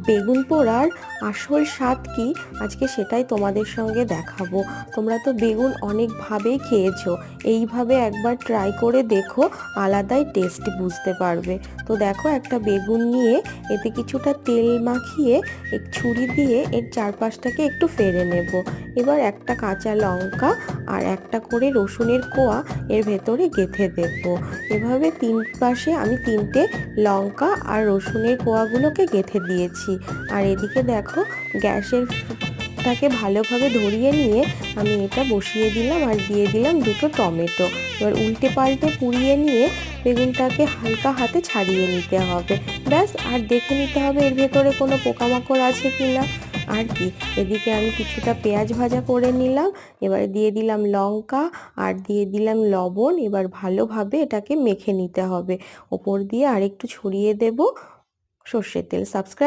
বেগুন পোড়ার আসল স্বাদ কি আজকে সেটাই তোমাদের সঙ্গে দেখাবো। তোমরা তো বেগুন অনেকভাবেই খেয়েছো, এইভাবে একবার ট্রাই করে দেখো, আলাদাই টেস্ট বুঝতে পারবে। তো দেখো, একটা বেগুন নিয়ে এতে কিছুটা তেল মাখিয়ে এক ছুরি দিয়ে এর চারপাশটাকে একটু ফেড়ে নেব। এবার একটা কাঁচা লঙ্কা আর একটা করে রসুনের কোয়া এর ভেতরে গেঁথে দেব। এভাবে তিন পাশে আমি তিনটে লঙ্কা আর রসুনের কোয়াগুলোকে গেঁথে দিয়েছি। আর এদিকে দেখো, গ্যাসের টাকে ভালোভাবে ধরিয়ে নিয়ে আমি এটা বসিয়ে দিলাম আর দিয়ে দিলাম দুটো টমেটো। এবার উল্টে পাল্টে পুড়িয়ে নিয়ে বেগুনটাকে হালকা হাতে ছাড়িয়ে নিতে হবে। ব্যাস, আর দেখে নিতে হবে এর ভেতরে কোনো পোকামাকড় আছে কি না। আর কি, এদিকে আমি কিছুটা পেঁয়াজ ভাজা করে নিলাম। এবার দিয়ে দিলাম লঙ্কা আর দিয়ে দিলাম লবণ। এবার ভালোভাবে এটাকে মেখে নিতে হবে। ওপর দিয়ে আরেকটু ছড়িয়ে দেব সর্ষের তেল। সাবস্ক্রাইব